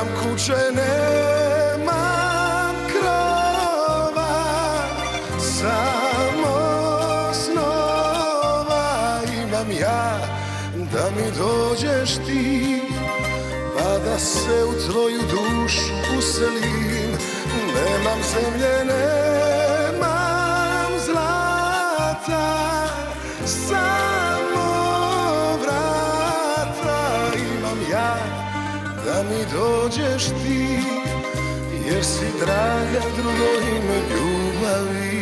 Nemam kuće, nemam krova, samo snova imam ja, da mi dođeš ti, pa da se u tvoju dušu uselim. Nemam zemlje, nemam zlata, samo vrata imam ja, da mi dođeš ti, jer si draga drugo ime ljubavi.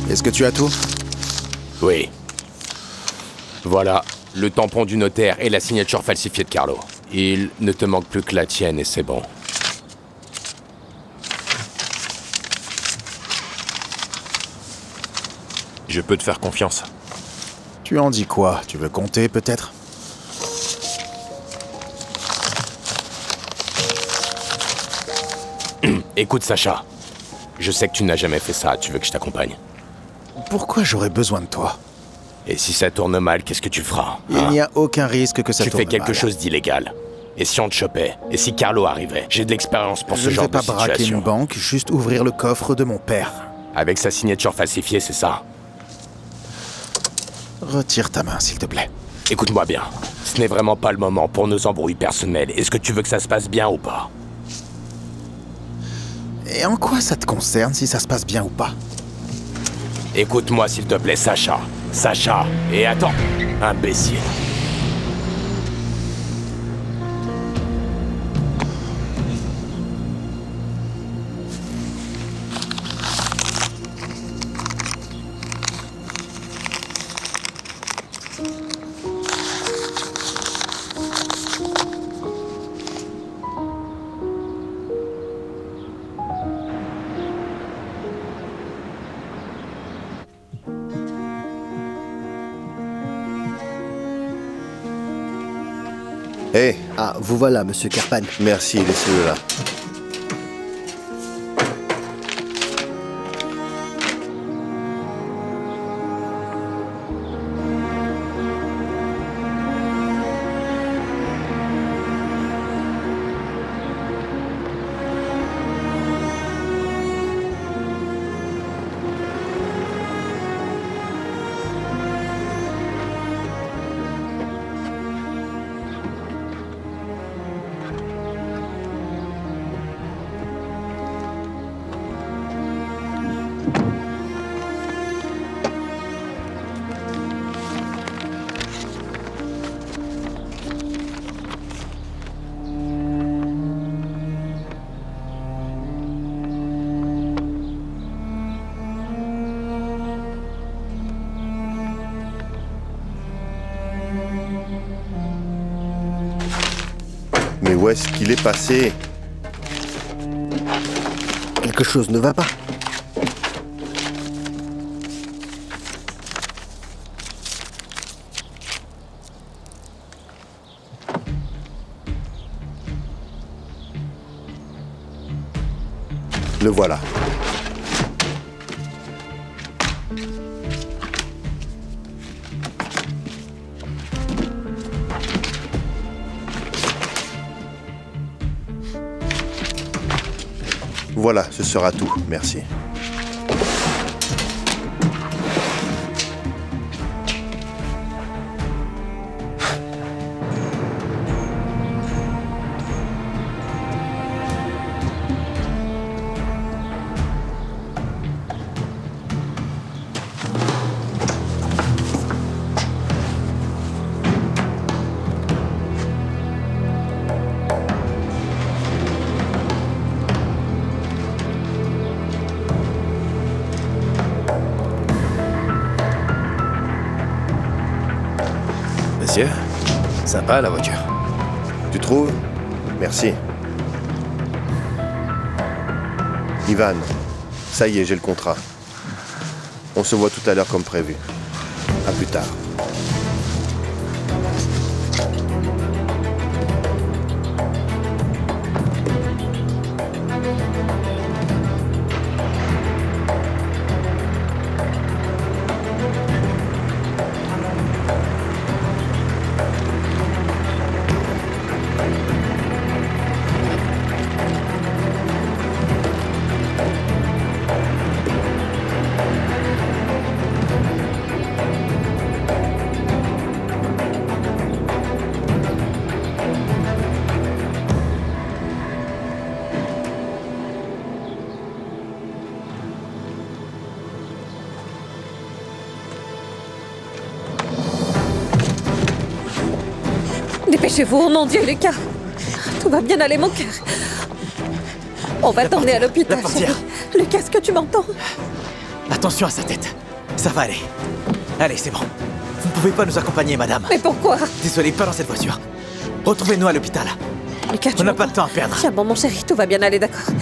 Est-ce que tu as tout? Oui. Voilà, le tampon du notaire et la signature falsifiée de Carlo. Il ne te manque plus que la tienne et c'est bon. Je peux te faire confiance. Tu en dis quoi? Tu veux compter, peut-être? Écoute, Sacha. Je sais que tu n'as jamais fait ça, tu veux que je t'accompagne? Pourquoi j'aurais besoin de toi? Et si ça tourne mal, qu'est-ce que tu feras? Il n'y a aucun risque que ça Tu tourne fais quelque mal. chose d'illégal. Et si on te chopait? Et si Carlo arrivait? J'ai de l'expérience pour Je ce ne genre vais de pas braquer situation. une banque, juste ouvrir le coffre de mon père. Avec sa signature falsifiée, c'est ça? Retire ta main, s'il te plaît. Écoute-moi bien. Ce n'est vraiment pas le moment pour nos embrouilles personnelles. Est-ce que tu veux que ça se passe bien ou pas? Et en quoi ça te concerne si ça se passe bien ou pas? Écoute-moi s'il te plaît, Sacha. Sacha. Et attends, imbécile. Hé, Ah, vous voilà, monsieur Carpan. merci, laissez-le là. Mais où est-ce qu'il est passé? Quelque chose ne va pas. Le voilà. Voilà, ce sera tout, merci. Monsieur, sympa la voiture. Tu trouves? Merci. Ivan, ça y est, j'ai le contrat. On se voit tout à l'heure comme prévu. À plus tard. Dépêchez-vous, au nom de Dieu, Lucas. Tout va bien aller, mon cœur. On va t'emmener à l'hôpital, la portière. chérie. Lucas, est-ce que tu m'entends? Attention à sa tête. Ça va aller. Allez, c'est bon. Vous ne pouvez pas nous accompagner, madame. Mais pourquoi? Désolé, pas dans cette voiture. Retrouvez-nous à l'hôpital. Lucas, tu On n'a pas m'entends? de temps à perdre. Tiens bon, mon chéri, tout va bien aller, d'accord.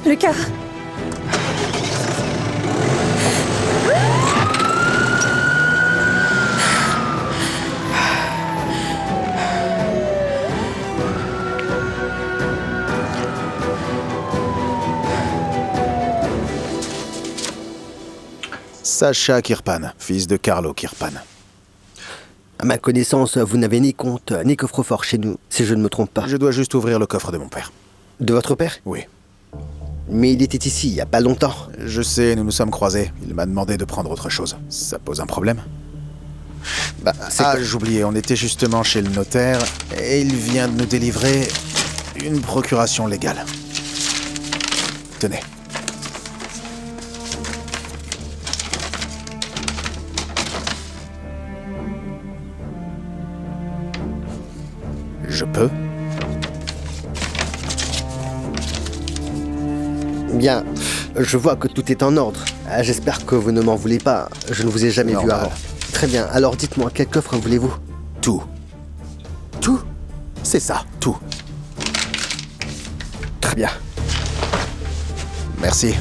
Lucas. Sacha Kirpan, fils de Carlo Kirpan. À ma connaissance, vous n'avez ni compte ni coffre-fort chez nous, si je ne me trompe pas. Je dois juste ouvrir le coffre de mon père. De votre père? Oui. Mais il était ici, il n'y a pas longtemps. Je sais, nous nous sommes croisés. Il m'a demandé de prendre autre chose. Ça pose un problème? J'oubliais, on était justement chez le notaire et il vient de nous délivrer une procuration légale. Tenez. Je peux? Bien, je vois que tout est en ordre. J'espère que vous ne m'en voulez pas. Je ne vous ai jamais vu Normal. avant. Très bien, alors dites-moi, quel coffre voulez-vous? Tout. Tout? C'est ça, tout. Très bien. Merci.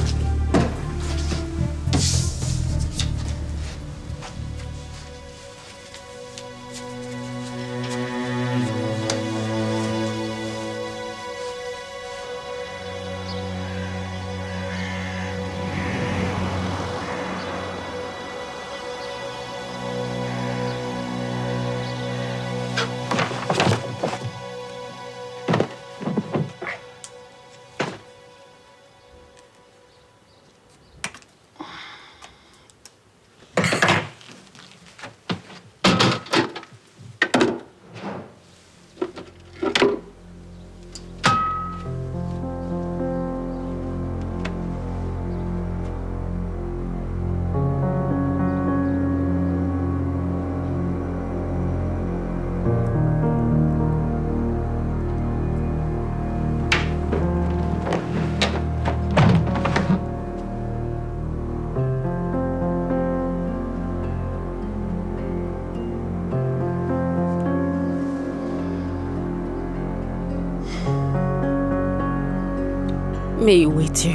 Mais où es-tu?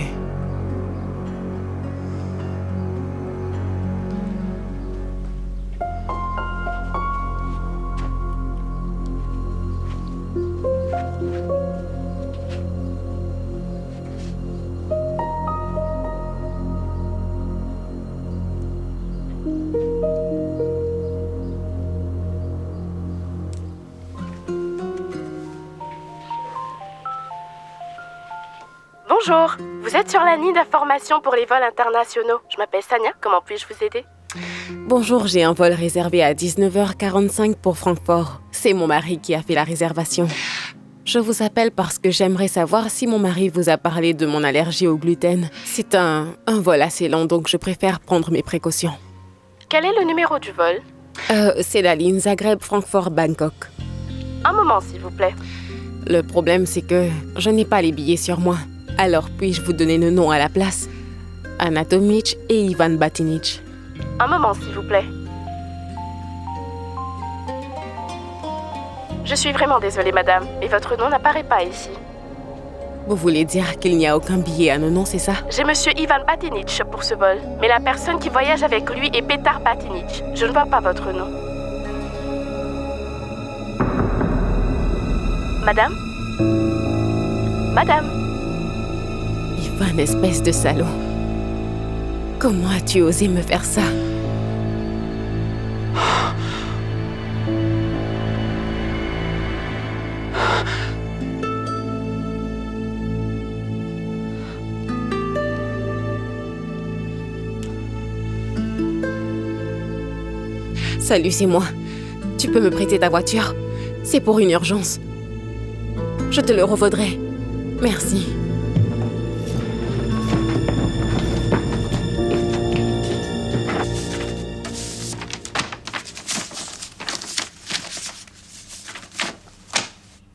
Bonjour, vous êtes sur la ligne d'information pour les vols internationaux. Je m'appelle Sania, comment puis-je vous aider? Bonjour, j'ai un vol réservé à 19h45 pour Francfort. C'est mon mari qui a fait la réservation. Je vous appelle parce que j'aimerais savoir si mon mari vous a parlé de mon allergie au gluten. C'est un vol assez long, donc je préfère prendre mes précautions. Quel est le numéro du vol? C'est la ligne Zagreb-Francfort-Bangkok. Un moment, s'il vous plaît. Le problème, c'est que je n'ai pas les billets sur moi. Alors puis-je vous donner le nom à la place? Anna Tomic et Ivan Batinic. Un moment, s'il vous plaît. Je suis vraiment désolée, madame, mais votre nom n'apparaît pas ici. Vous voulez dire qu'il n'y a aucun billet à nos noms, c'est ça? J'ai monsieur Ivan Batinic pour ce vol, mais la personne qui voyage avec lui est Petar Batinic. Je ne vois pas votre nom. Madame? Madame? Ivan, espèce de salaud. Comment as-tu osé me faire ça? Salut, c'est moi. Tu peux me prêter ta voiture? C'est pour une urgence. Je te le revaudrai. Merci.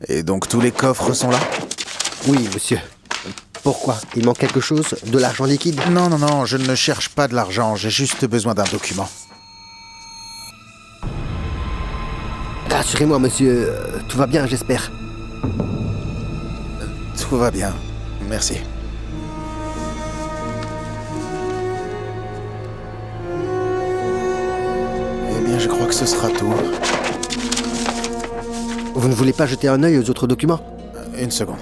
Et donc tous les coffres sont là? Oui, monsieur. Pourquoi? Il manque quelque chose? De l'argent liquide? Non, non, non, je ne cherche pas de l'argent, j'ai juste besoin d'un document. Rassurez-moi, monsieur. Tout va bien, j'espère. Tout va bien, merci. Eh bien, je crois que ce sera tout. Vous ne voulez pas jeter un œil aux autres documents? Une seconde.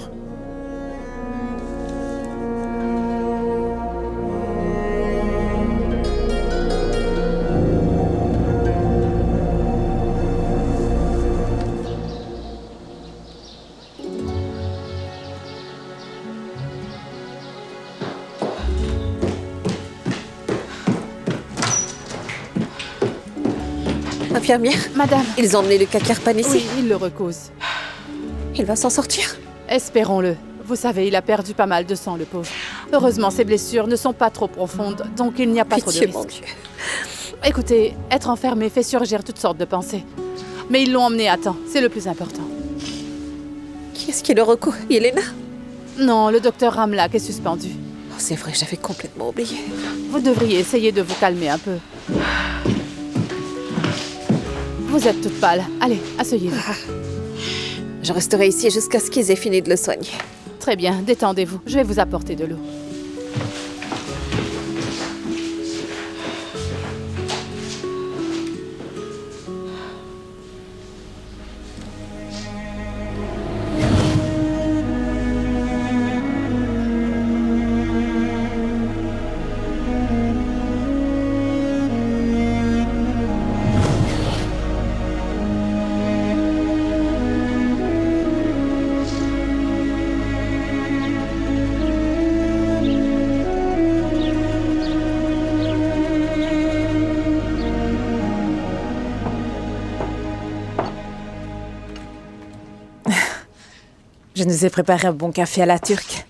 Infirmière, Madame. ils ont emmené le Kakarpan ici. Oui, il le recouse. Il va s'en sortir? Espérons-le. Vous savez, il a perdu pas mal de sang, le pauvre. Heureusement, ses blessures ne sont pas trop profondes, donc il n'y a pas trop de Pitié, mon risque. Dieu. Écoutez, être enfermé fait surgir toutes sortes de pensées. Mais ils l'ont emmené à temps, c'est le plus important. Qui est-ce qui le recoue? Yelena? Non, le docteur Ramlak est suspendu. Oh, c'est vrai, j'avais complètement oublié. Vous devriez essayer de vous calmer un peu. Vous êtes toute pâle. Allez, asseyez-vous. Je resterai ici jusqu'à ce qu'ils aient fini de le soigner. Très bien, détendez-vous. Je vais vous apporter de l'eau. Je nous ai préparé un bon café à la turque.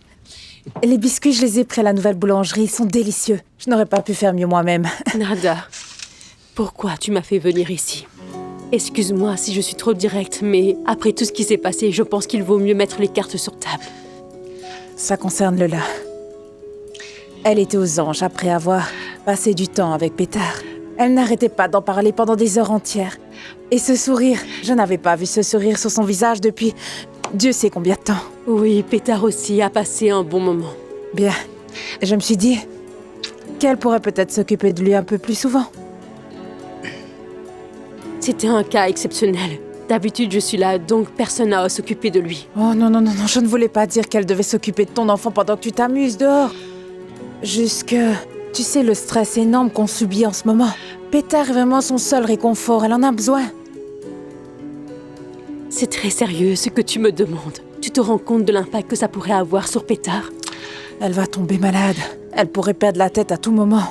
Et les biscuits, je les ai pris à la nouvelle boulangerie. Ils sont délicieux. Je n'aurais pas pu faire mieux moi-même. Nada, pourquoi tu m'as fait venir ici? Excuse-moi si je suis trop directe, mais après tout ce qui s'est passé, je pense qu'il vaut mieux mettre les cartes sur table. Ça concerne Lola. Elle était aux anges après avoir passé du temps avec Petar. Elle n'arrêtait pas d'en parler pendant des heures entières. Et ce sourire, je n'avais pas vu ce sourire sur son visage depuis Dieu sait combien de temps. Oui, Petar aussi a passé un bon moment. Bien. Je me suis dit qu'elle pourrait peut-être s'occuper de lui un peu plus souvent. C'était un cas exceptionnel. D'habitude, je suis là, donc personne n'a à s'occuper de lui. Oh non, non, non, non, je ne voulais pas dire qu'elle devait s'occuper de ton enfant pendant que tu t'amuses dehors. Juste que, tu sais, le stress énorme qu'on subit en ce moment. Petar est vraiment son seul réconfort, elle en a besoin. C'est très sérieux ce que tu me demandes. Tu te rends compte de l'impact que ça pourrait avoir sur Petar? Elle va tomber malade. Elle pourrait perdre la tête à tout moment.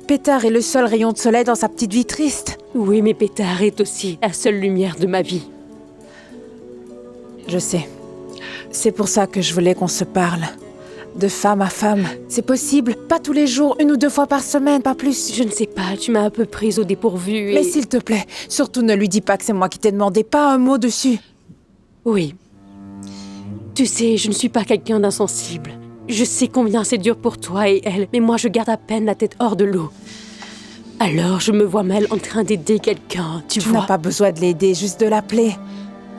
Petar est le seul rayon de soleil dans sa petite vie triste. Oui, mais Petar est aussi la seule lumière de ma vie. Je sais. C'est pour ça que je voulais qu'on se parle. De femme à femme. C'est possible. Pas tous les jours, 1 ou 2 fois par semaine, pas plus. Je ne sais pas, tu m'as un peu prise au dépourvu et... Mais s'il te plaît, surtout ne lui dis pas que c'est moi qui t'ai demandé, pas un mot dessus. Oui. Tu sais, je ne suis pas quelqu'un d'insensible. Je sais combien c'est dur pour toi et elle, mais moi je garde à peine la tête hors de l'eau. Alors je me vois mal en train d'aider quelqu'un, tu vois. Tu n'as pas besoin de l'aider, juste de l'appeler.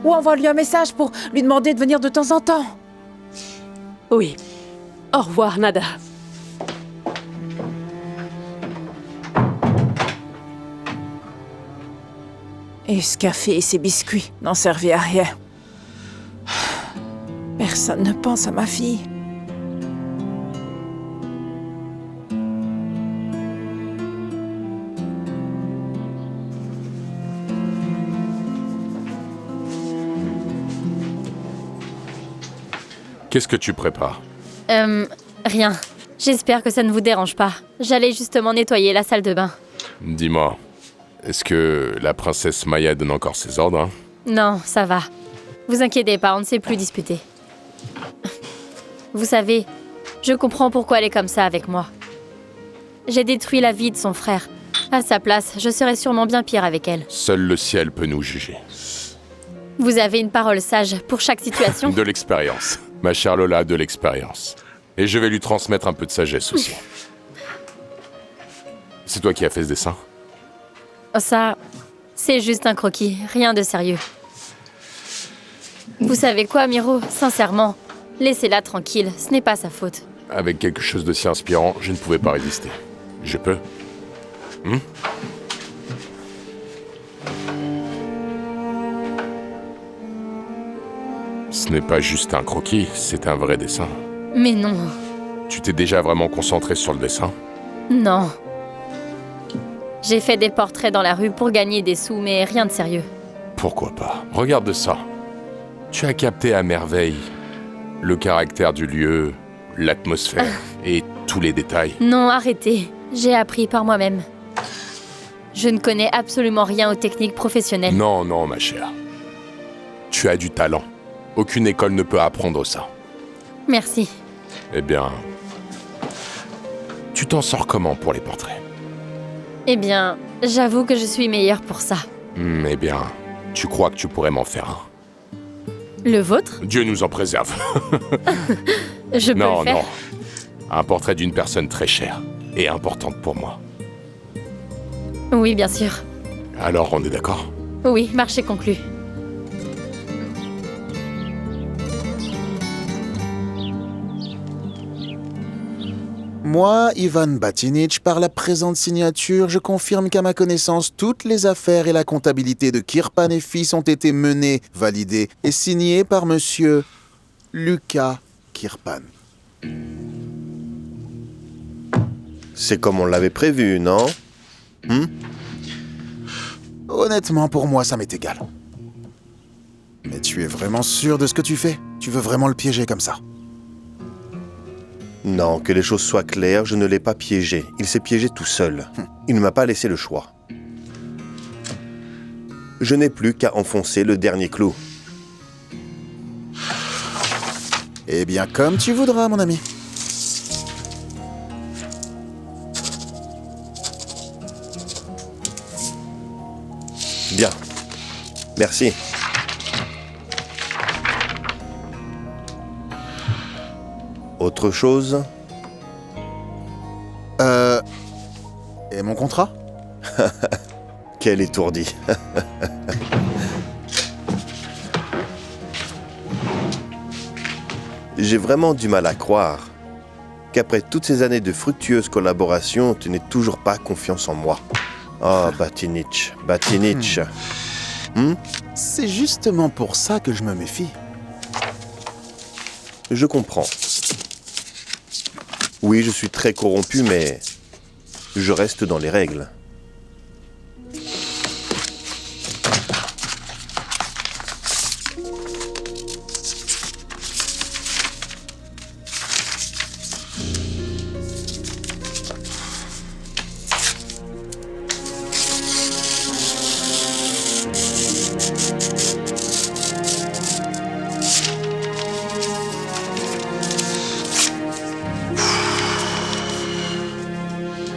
Ou envoie-lui un message pour lui demander de venir de temps en temps. Oui. Au revoir, Nada. Et ce café et ces biscuits n'ont servi à rien. Personne ne pense à ma fille. Qu'est-ce que tu prépares? Rien. J'espère que ça ne vous dérange pas. J'allais justement nettoyer la salle de bain. Dis-moi, est-ce que la princesse Maya donne encore ses ordres, hein? Non, ça va. Vous inquiétez pas, on ne s'est plus disputé. Vous savez, je comprends pourquoi elle est comme ça avec moi. J'ai détruit la vie de son frère. À sa place, je serais sûrement bien pire avec elle. Seul le ciel peut nous juger. Vous avez une parole sage pour chaque situation. De l'expérience. Ma chère Lola, de l'expérience. Et je vais lui transmettre un peu de sagesse aussi. C'est toi qui as fait ce dessin? Ça, c'est juste un croquis, rien de sérieux. Vous savez quoi, Miro? Sincèrement, laissez-la tranquille, ce n'est pas sa faute. Avec quelque chose de si inspirant, je ne pouvais pas résister. Je peux? Ce n'est pas juste un croquis, c'est un vrai dessin. Mais non. Tu t'es déjà vraiment concentré sur le dessin? Non. J'ai fait des portraits dans la rue pour gagner des sous, mais rien de sérieux. Pourquoi pas? Regarde ça. Tu as capté à merveille le caractère du lieu, l'atmosphère et tous les détails. Non, arrêtez. J'ai appris par moi-même. Je ne connais absolument rien aux techniques professionnelles. Non, non, ma chère. Tu as du talent. Aucune école ne peut apprendre ça. Merci. Eh bien, tu t'en sors comment pour les portraits? Eh bien, j'avoue que je suis meilleure pour ça. Eh bien, tu crois que tu pourrais m'en faire un? Le vôtre? Dieu nous en préserve. Je peux le faire. Non. Un portrait d'une personne très chère et importante pour moi. Oui, bien sûr. Alors, on est d'accord? Oui, marché conclu. Moi, Ivan Batinic, par la présente signature, je confirme qu'à ma connaissance, toutes les affaires et la comptabilité de Kirpan et Fils ont été menées, validées et signées par monsieur Lucas Kirpan. C'est comme on l'avait prévu, non? Honnêtement, pour moi, ça m'est égal. Mais tu es vraiment sûr de ce que tu fais? Tu veux vraiment le piéger comme ça? Non, que les choses soient claires, je ne l'ai pas piégé. Il s'est piégé tout seul. Il ne m'a pas laissé le choix. Je n'ai plus qu'à enfoncer le dernier clou. Eh bien, comme tu voudras, mon ami. Bien. Merci. Autre chose? Et mon contrat? Quel étourdi. J'ai vraiment du mal à croire qu'après toutes ces années de fructueuses collaborations, tu n'aies toujours pas confiance en moi. Oh, Batinic. C'est justement pour ça que je me méfie. Je comprends. Oui, je suis très corrompu, mais je reste dans les règles.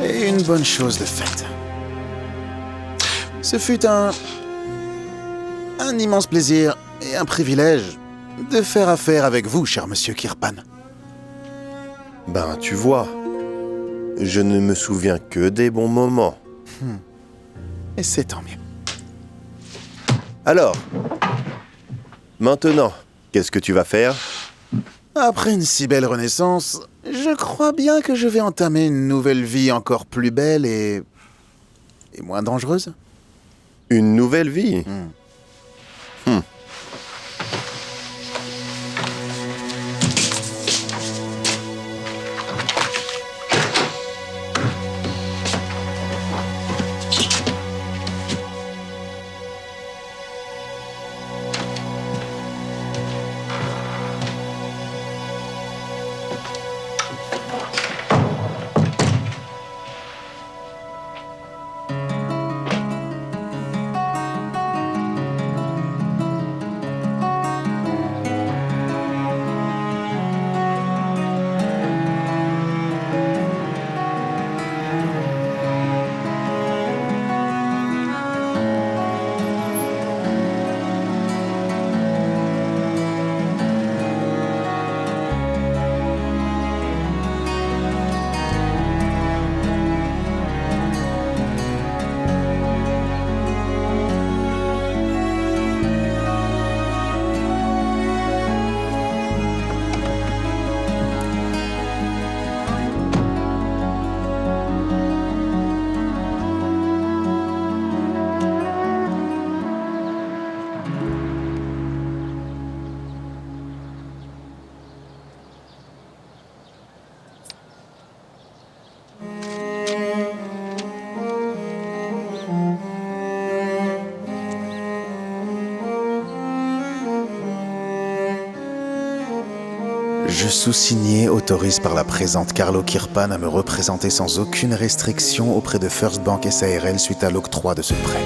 Et une bonne chose de faite. Ce fut un immense plaisir et un privilège de faire affaire avec vous, cher monsieur Kirpan. Ben, tu vois, je ne me souviens que des bons moments. Et c'est tant mieux. Alors, maintenant, qu'est-ce que tu vas faire? Après une si belle renaissance, je crois bien que je vais entamer une nouvelle vie encore plus belle et moins dangereuse. Une nouvelle vie? Je sous-signé autorise par la présente Carlo Kirpan à me représenter sans aucune restriction auprès de First Bank SARL suite à l'octroi de ce prêt.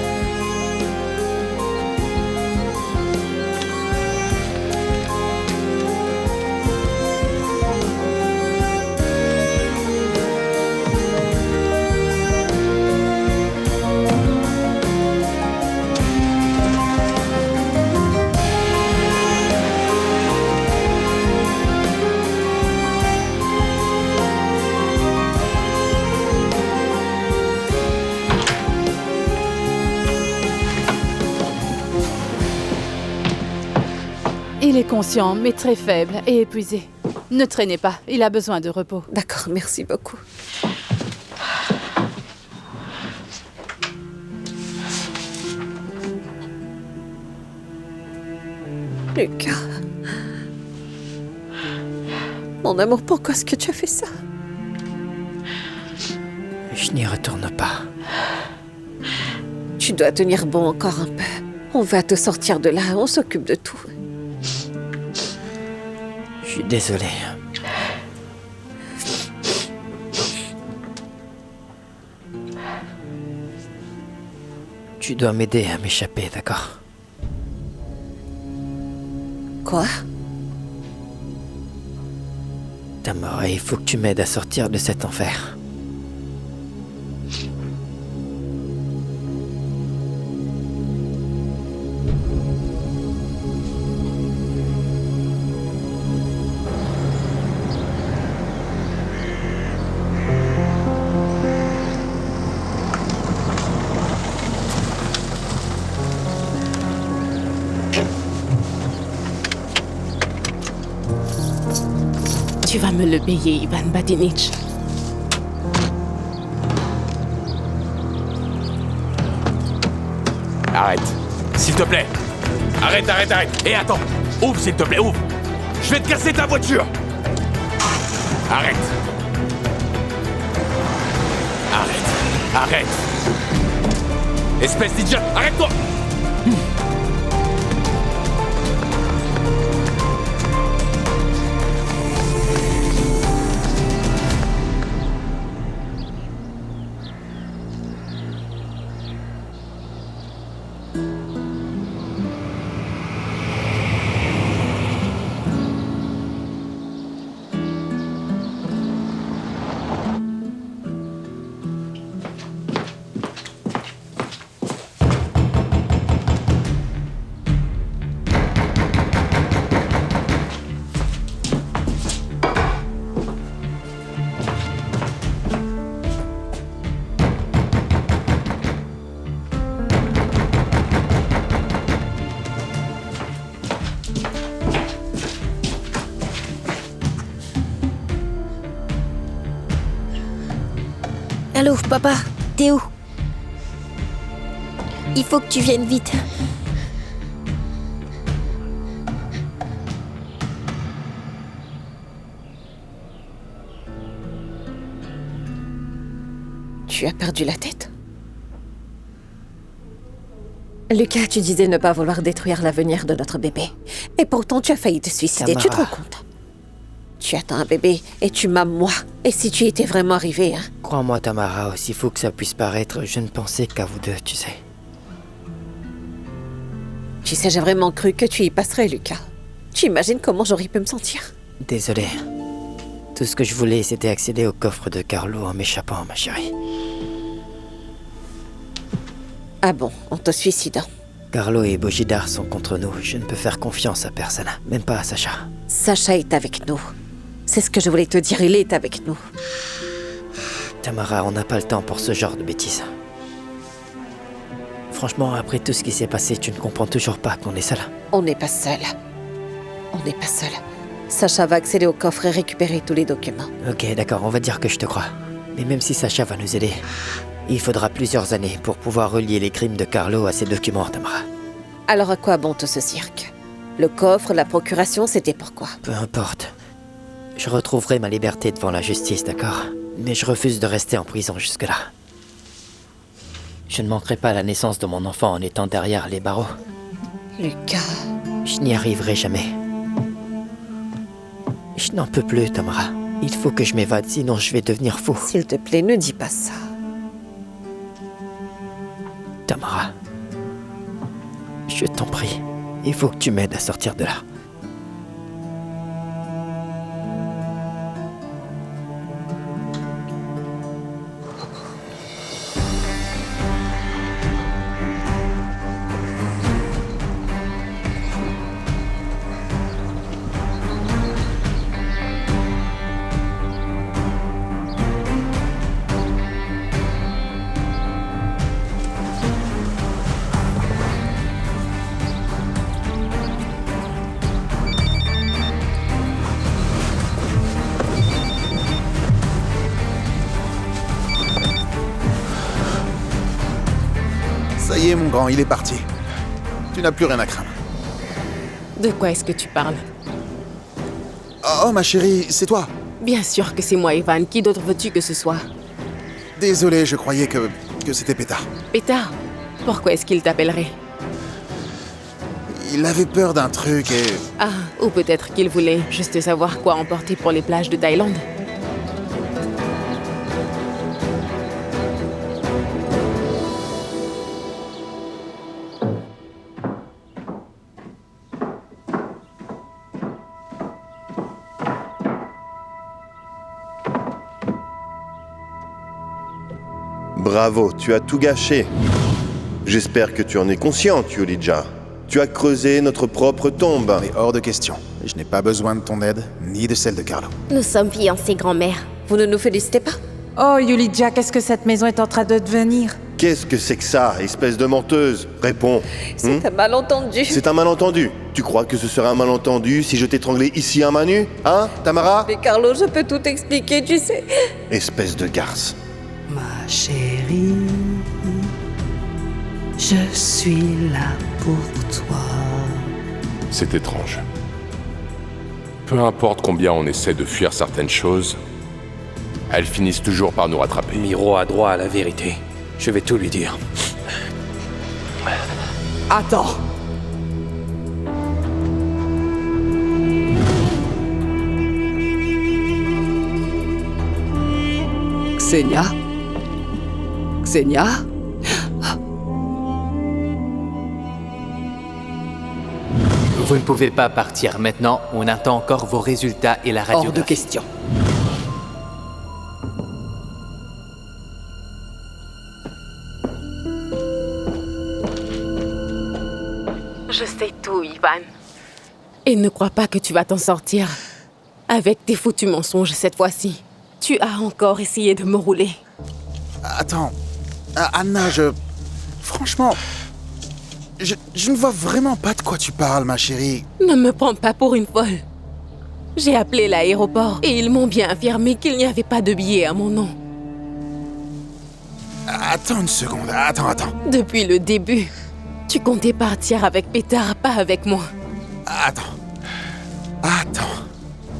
Il est conscient, mais très faible et épuisé. Ne traînez pas, il a besoin de repos. D'accord, merci beaucoup. Lucas. Mon amour, pourquoi est-ce que tu as fait ça? Je n'y retourne pas. Tu dois tenir bon encore un peu. On va te sortir de là, on s'occupe de tout. Je suis désolé. Tu dois m'aider à m'échapper, d'accord? Quoi? Tamora, il faut que tu m'aides à sortir de cet enfer. Tu vas me le payer, Ivan Badinic. Arrête. S'il te plaît. Arrête. Et attends. Ouvre, s'il te plaît, ouvre. Je vais te casser ta voiture. Arrête. Espèce d'idiote, arrête-toi. Allô, papa, t'es où? Il faut que tu viennes vite. Tu as perdu la tête? Lucas, tu disais ne pas vouloir détruire l'avenir de notre bébé. Et pourtant, tu as failli te suicider, Tamara. tu te rends compte? Tu attends un bébé et tu m'as moi. Et si tu étais vraiment arrivé, hein? Crois-moi, Tamara, aussi fou que ça puisse paraître, je ne pensais qu'à vous deux, tu sais. Tu sais, j'ai vraiment cru que tu y passerais, Lucas. Tu imagines comment j'aurais pu me sentir? Désolé. Tout ce que je voulais, c'était accéder au coffre de Carlo en m'échappant, ma chérie. Ah bon, en te suicidant? Carlo et Bojidar sont contre nous. Je ne peux faire confiance à personne, même pas à Sacha. Sacha est avec nous. C'est ce que je voulais te dire, il est avec nous. Tamara, on n'a pas le temps pour ce genre de bêtises. Franchement, après tout ce qui s'est passé, tu ne comprends toujours pas qu'on est seul. On n'est pas seul. On n'est pas seul. Sacha va accéder au coffre et récupérer tous les documents. Ok, d'accord, on va dire que je te crois. Mais même si Sacha va nous aider, il faudra plusieurs années pour pouvoir relier les crimes de Carlo à ces documents, Tamara. Alors à quoi bon tout ce cirque? Le coffre, la procuration, c'était pourquoi? Peu importe. Je retrouverai ma liberté devant la justice, d'accord? Mais je refuse de rester en prison jusque-là. Je ne manquerai pas la naissance de mon enfant en étant derrière les barreaux. Lucas... Je n'y arriverai jamais. Je n'en peux plus, Tamara. Il faut que je m'évade, sinon je vais devenir fou. S'il te plaît, ne dis pas ça. Tamara, je t'en prie, il faut que tu m'aides à sortir de là. Ça y est, mon grand, il est parti. Tu n'as plus rien à craindre. De quoi est-ce que tu parles? Oh, ma chérie, c'est toi. Bien sûr que c'est moi, Ivan. Qui d'autre veux-tu que ce soit? Désolé, je croyais que c'était Pétard. Pétard? Pourquoi est-ce qu'il t'appellerait? Il avait peur d'un truc et... Ah, ou peut-être qu'il voulait juste savoir quoi emporter pour les plages de Thaïlande. Bravo, tu as tout gâché. J'espère que tu en es consciente, Yulija. Tu as creusé notre propre tombe. Mais hors de question. Je n'ai pas besoin de ton aide, ni de celle de Carlo. Nous sommes fiancés, grand-mère. Vous ne nous félicitez pas? Oh, Yulija, qu'est-ce que cette maison est en train de devenir? Qu'est-ce que c'est que ça, espèce de menteuse? Réponds. C'est un malentendu. C'est un malentendu. Tu crois que ce serait un malentendu si je t'étranglais ici à main nue? Hein, Tamara? Mais Carlo, je peux tout expliquer, tu sais. Espèce de garce. Ma chérie, je suis là pour toi. C'est étrange. Peu importe combien on essaie de fuir certaines choses, elles finissent toujours par nous rattraper. Miro a droit à la vérité. Je vais tout lui dire. Attends. Xenia? Xenia? Vous ne pouvez pas partir maintenant, on attend encore vos résultats et la radiographie. Hors de question. Je sais tout, Ivan. Et ne crois pas que tu vas t'en sortir. Avec tes foutus mensonges cette fois-ci. Tu as encore essayé de me rouler. Attends. Anna, franchement... Je ne vois vraiment pas de quoi tu parles, ma chérie. Ne me prends pas pour une folle. J'ai appelé l'aéroport et ils m'ont bien affirmé qu'il n'y avait pas de billet à mon nom. Attends une seconde, attends. Depuis le début, tu comptais partir avec Petar, pas avec moi. Attends.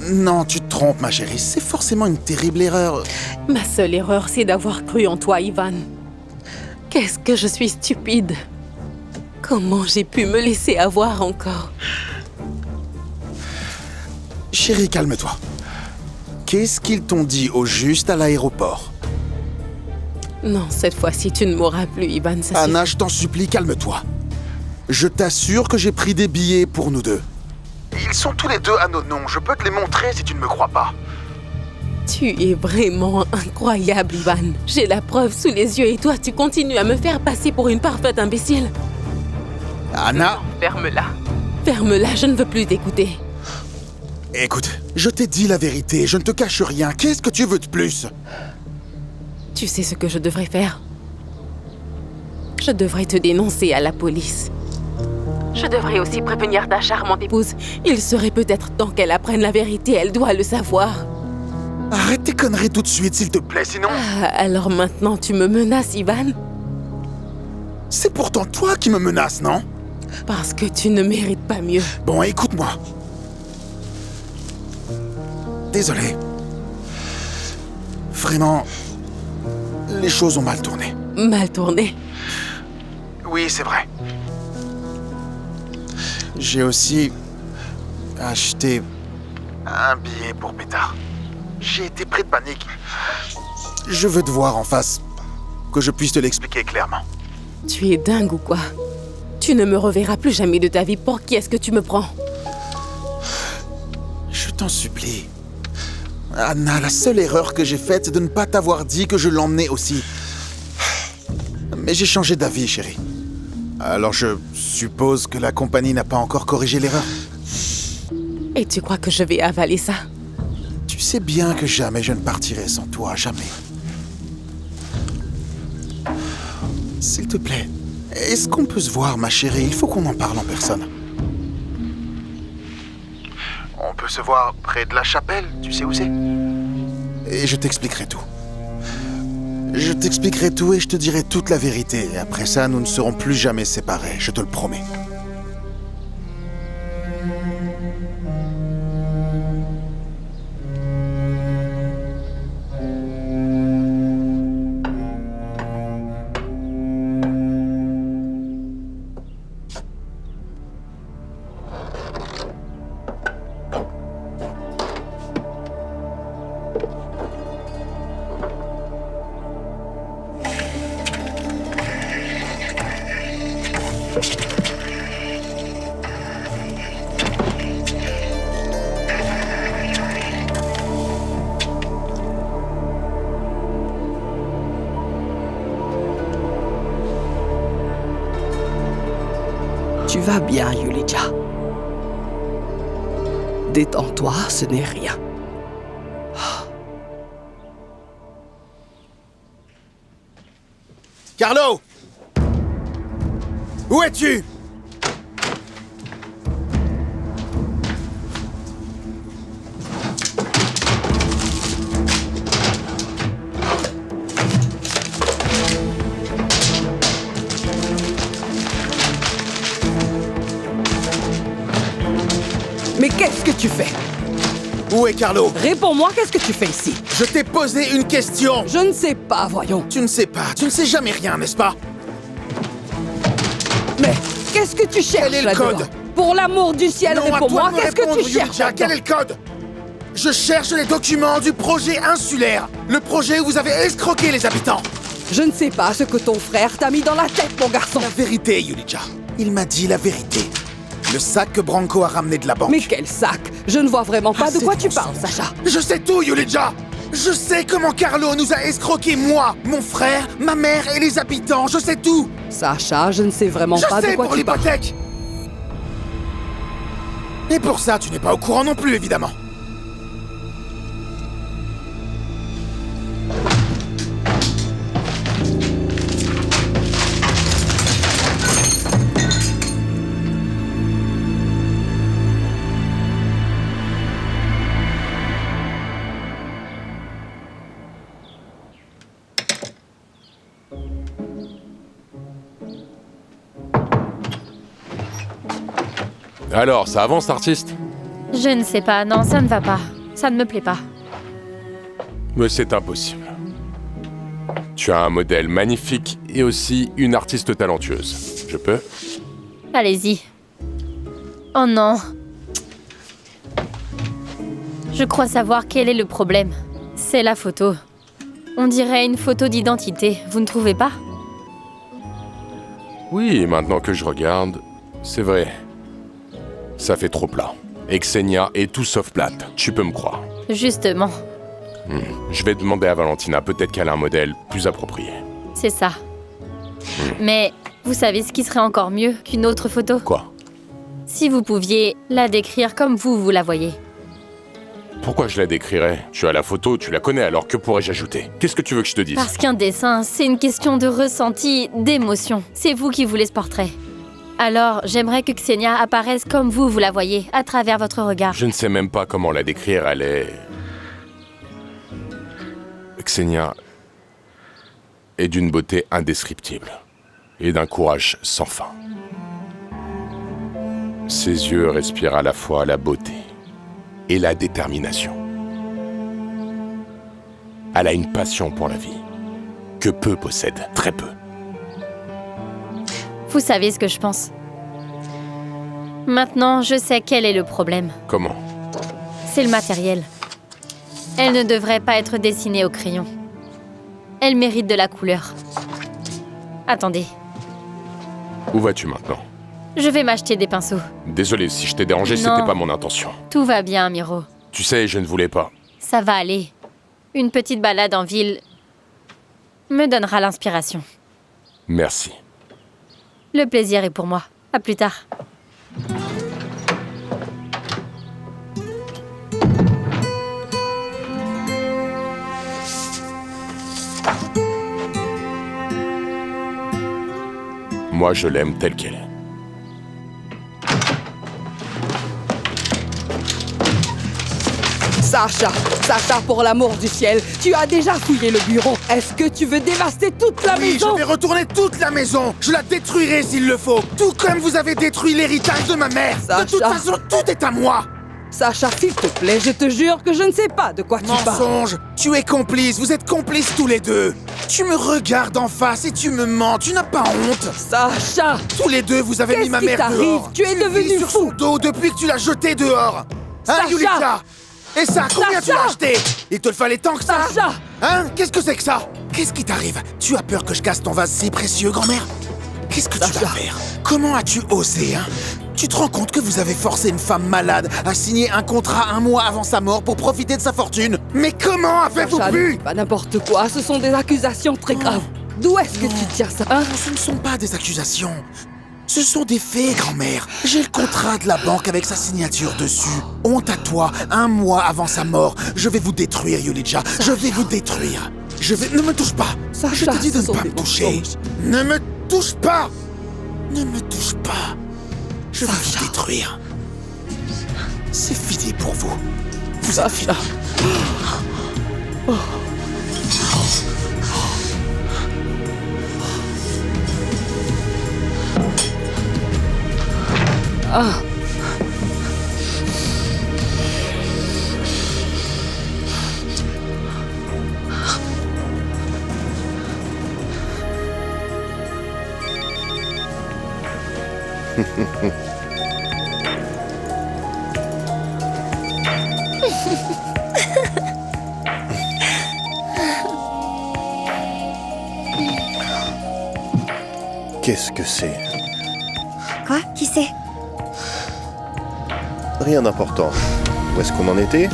Non, tu te trompes, ma chérie. C'est forcément une terrible erreur. Ma seule erreur, c'est d'avoir cru en toi, Ivan. Qu'est-ce que je suis stupide. Comment j'ai pu me laisser avoir encore? Chérie, calme-toi. Qu'est-ce qu'ils t'ont dit au juste à l'aéroport? Non, cette fois-ci, tu ne mourras plus, Ivan, ça Anna, je t'en supplie, calme-toi. Je t'assure que j'ai pris des billets pour nous deux. Ils sont tous les deux à nos noms. Je peux te les montrer si tu ne me crois pas. Tu es vraiment incroyable, Ivan. J'ai la preuve sous les yeux et toi, tu continues à me faire passer pour une parfaite imbécile. Anna! Non, ferme-la. Ferme-la, je ne veux plus t'écouter. Écoute, je t'ai dit la vérité, je ne te cache rien. Qu'est-ce que tu veux de plus? Tu sais ce que je devrais faire? Je devrais te dénoncer à la police. Je devrais aussi prévenir ta charmante épouse. Il serait peut-être temps qu'elle apprenne la vérité, elle doit le savoir. Arrête tes conneries tout de suite, s'il te plaît, sinon... Ah, alors maintenant tu me menaces, Ivan? C'est pourtant toi qui me menaces, non? Parce que tu ne mérites pas mieux. Bon, écoute-moi. Désolé. Vraiment, les choses ont mal tourné. Mal tourné? Oui, c'est vrai. J'ai aussi acheté un billet pour Petar. J'ai été pris de panique. Je veux te voir en face, que je puisse te l'expliquer clairement. Tu es dingue ou quoi? Tu ne me reverras plus jamais de ta vie. Pour qui est-ce que tu me prends? Je t'en supplie. Anna, la seule erreur que j'ai faite, c'est de ne pas t'avoir dit que je l'emmenais aussi. Mais j'ai changé d'avis, chérie. Alors je suppose que la compagnie n'a pas encore corrigé l'erreur. Et tu crois que je vais avaler ça? Tu sais bien que jamais je ne partirai sans toi, jamais. S'il te plaît, est-ce qu'on peut se voir, ma chérie? Il faut qu'on en parle en personne. On peut se voir près de la chapelle, tu sais où c'est? Et je t'expliquerai tout. Je t'expliquerai tout et je te dirai toute la vérité. Et après ça, nous ne serons plus jamais séparés, je te le promets. Tu vas bien, Yulija. Détends-toi, ce n'est rien. Carlo! Où es-tu? Mais qu'est-ce que tu fais? Où est Carlo? Réponds-moi, qu'est-ce que tu fais ici? Je t'ai posé une question! Je ne sais pas, voyons. Tu ne sais pas, tu ne sais jamais rien, n'est-ce pas? Mais qu'est-ce que tu cherches? Quel est le code? Pour l'amour du ciel, Non, réponds-moi, qu'est-ce que tu cherches? Yulija, quel est le code? Je cherche les documents du projet insulaire. Le projet où vous avez escroqué les habitants. Je ne sais pas ce que ton frère t'a mis dans la tête, mon garçon. La vérité, Yulija. Il m'a dit la vérité. Le sac que Branco a ramené de la banque. Mais quel sac? Je ne vois vraiment pas de quoi tu parles, Sacha. Je sais tout, Yulija. Je sais comment Carlo nous a escroqué, moi, mon frère, ma mère et les habitants. Je sais tout. Sacha, je ne sais vraiment pas de quoi pour tu parles. l'hypothèque. Et pour ça, tu n'es pas au courant non plus, évidemment. Alors, ça avance, artiste? Je ne sais pas, non, ça ne va pas. Ça ne me plaît pas. Mais c'est impossible. Tu as un modèle magnifique et aussi une artiste talentueuse. Je peux? Allez-y. Oh non. Je crois savoir quel est le problème. C'est la photo. On dirait une photo d'identité, vous ne trouvez pas? Oui, maintenant que je regarde, c'est vrai. Ça fait trop plat. Et Xenia est tout sauf plate, tu peux me croire. Justement. Je vais demander à Valentina, peut-être qu'elle a un modèle plus approprié. C'est ça. Mais vous savez ce qui serait encore mieux qu'une autre photo? Quoi? Si vous pouviez la décrire comme vous la voyez. Pourquoi je la décrirais? Tu as la photo, tu la connais, alors que pourrais-je ajouter? Qu'est-ce que tu veux que je te dise? Parce qu'un dessin, c'est une question de ressenti, d'émotion. C'est vous qui voulez ce portrait. Alors, j'aimerais que Xenia apparaisse comme vous la voyez, à travers votre regard. Je ne sais même pas comment la décrire, elle est... Xenia est d'une beauté indescriptible et d'un courage sans fin. Ses yeux respirent à la fois la beauté et la détermination. Elle a une passion pour la vie que peu possèdent, très peu. Vous savez ce que je pense. Maintenant, je sais quel est le problème. Comment? C'est le matériel. Elle ne devrait pas être dessinée au crayon. Elle mérite de la couleur. Attendez. Où vas-tu maintenant? Je vais m'acheter des pinceaux. Désolé, si je t'ai dérangé, Non. c'était pas mon intention. Tout va bien, Miro. Tu sais, je ne voulais pas. Ça va aller. Une petite balade en ville me donnera l'inspiration. Merci. Le plaisir est pour moi. À plus tard. Moi, je l'aime telle qu'elle est. Sacha, pour l'amour du ciel, tu as déjà fouillé le bureau. Est-ce que tu veux dévaster toute la maison? Je vais retourner toute la maison. Je la détruirai s'il le faut. Tout comme vous avez détruit l'héritage de ma mère. Sacha. De toute façon, tout est à moi. Sacha, s'il te plaît, je te jure que je ne sais pas de quoi tu parles. Mensonge. Tu es complice. Vous êtes complices tous les deux. Tu me regardes en face et tu me mens. Tu n'as pas honte. Sacha. Tous les deux, vous avez mis ma mère dehors. Tu es devenu vis sur son dos depuis que tu l'as jeté dehors. Hein, Sacha. Yulita? Et ça, combien tu l'as acheté? Il te le fallait tant que ça? Sacha. Hein? Qu'est-ce que c'est que ça? Qu'est-ce qui t'arrive? Tu as peur que je casse ton vase si précieux, grand-mère? Qu'est-ce que tu vas faire? Comment as-tu osé, hein? Tu te rends compte que vous avez forcé une femme malade à signer un contrat 1 mois avant sa mort pour profiter de sa fortune? Mais comment avez-vous pu? Pas n'importe quoi, ce sont des accusations très graves. D'où est-ce que tu tiens ça, hein? Ce ne sont pas des accusations. Ce sont des faits, grand-mère. J'ai le contrat de la banque avec sa signature dessus. Honte à toi, 1 mois avant sa mort. Je vais vous détruire, Yulija. Je vais vous détruire. Ne me touche pas. Je te dis de ne pas me toucher. Ne me touche pas. Ne me touche pas. Je vais vous détruire. C'est fini pour vous. Vous êtes fini. Ah. Qu'est-ce que c'est? Quoi? Qui c'est? Rien d'important. Où est-ce qu'on en était?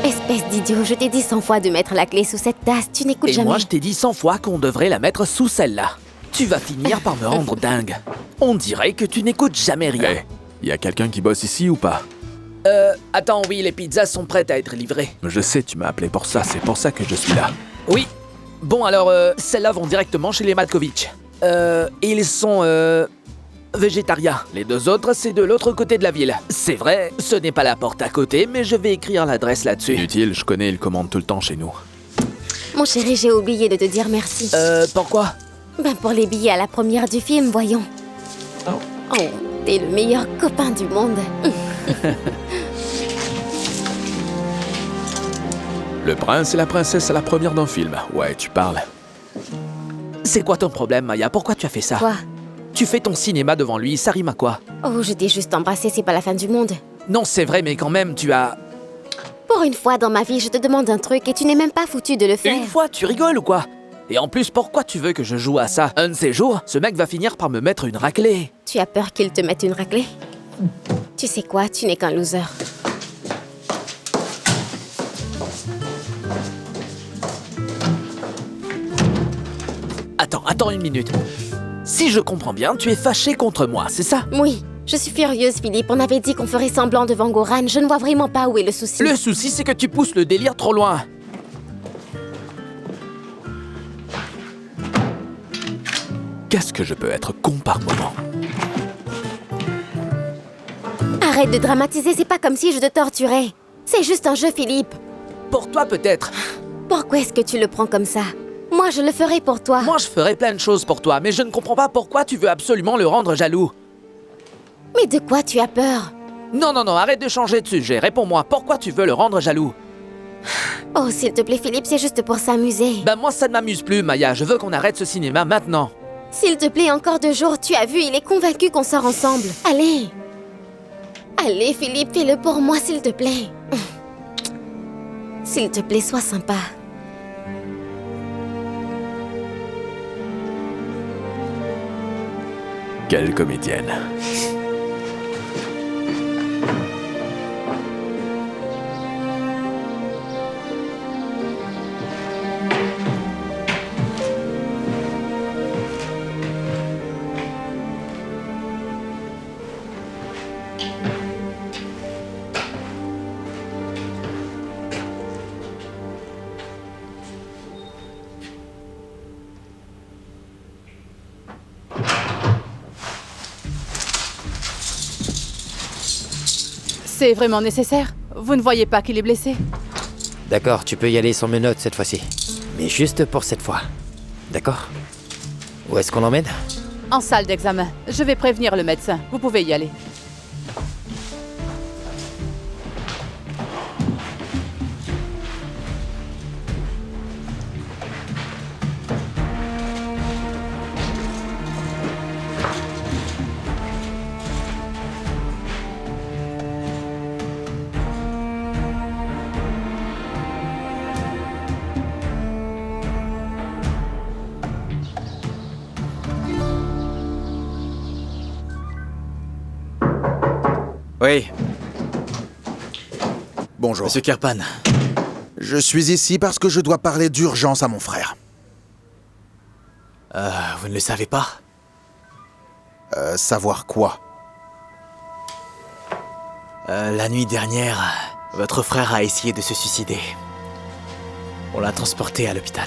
Espèce d'idiot, je t'ai dit 100 fois de mettre la clé sous cette tasse, tu n'écoutes jamais. Et moi, je t'ai dit 100 fois qu'on devrait la mettre sous celle-là. Tu vas finir par me rendre dingue. On dirait que tu n'écoutes jamais rien. Y a quelqu'un qui bosse ici ou pas? Attends, oui, les pizzas sont prêtes à être livrées. Je sais, tu m'as appelé pour ça, c'est pour ça que je suis là. Oui. Bon, alors, celles-là vont directement chez les Matkovitch. Ils sont, végétariens. Les deux autres, c'est de l'autre côté de la ville. C'est vrai, ce n'est pas la porte à côté, mais je vais écrire l'adresse là-dessus. Inutile, je connais, ils commandent tout le temps chez nous. Mon chéri, j'ai oublié de te dire merci. Pourquoi? Ben pour les billets à la première du film, voyons. Oh, t'es le meilleur copain du monde. Le prince et la princesse à la première d'un film. Ouais, tu parles. C'est quoi ton problème, Maya? Pourquoi tu as fait ça? Quoi? Tu fais ton cinéma devant lui, ça rime à quoi? Oh, je t'ai juste embrassé, c'est pas la fin du monde. Non, c'est vrai, mais quand même, tu as... Pour une fois dans ma vie, je te demande un truc et tu n'es même pas foutu de le faire. Une fois, tu rigoles ou quoi? Et en plus, pourquoi tu veux que je joue à ça? Un de ces jours, ce mec va finir par me mettre une raclée. Tu as peur qu'il te mette une raclée? Tu sais quoi, tu n'es qu'un loser. Attends une minute. Si je comprends bien, tu es fâché contre moi, c'est ça? Oui, je suis furieuse, Philippe. On avait dit qu'on ferait semblant devant Goran. Je ne vois vraiment pas où est le souci. Le souci, c'est que tu pousses le délire trop loin. Qu'est-ce que je peux être con par moment? Arrête de dramatiser, c'est pas comme si je te torturais. C'est juste un jeu, Philippe. Pour toi, peut-être. Pourquoi est-ce que tu le prends comme ça? Moi, je le ferai pour toi. Moi, je ferai plein de choses pour toi, mais je ne comprends pas pourquoi tu veux absolument le rendre jaloux. Mais de quoi tu as peur? Non, arrête de changer de sujet. Réponds-moi, pourquoi tu veux le rendre jaloux? Oh, s'il te plaît, Philippe, c'est juste pour s'amuser. Ben moi, ça ne m'amuse plus, Maya. Je veux qu'on arrête ce cinéma maintenant. S'il te plaît, encore 2 jours, tu as vu, il est convaincu qu'on sort ensemble. Allez. Allez, Philippe, fais-le pour moi, s'il te plaît. S'il te plaît, sois sympa. Quelle comédienne. C'est vraiment nécessaire? Vous ne voyez pas qu'il est blessé? D'accord, tu peux y aller sans menottes cette fois-ci. Mais juste pour cette fois. D'accord? Où est-ce qu'on l'emmène? En salle d'examen. Je vais prévenir le médecin. Vous pouvez y aller. Oui. Bonjour. Monsieur Kirpan. Je suis ici parce que je dois parler d'urgence à mon frère. Vous ne le savez pas? Savoir quoi? La nuit dernière, votre frère a essayé de se suicider. On l'a transporté à l'hôpital.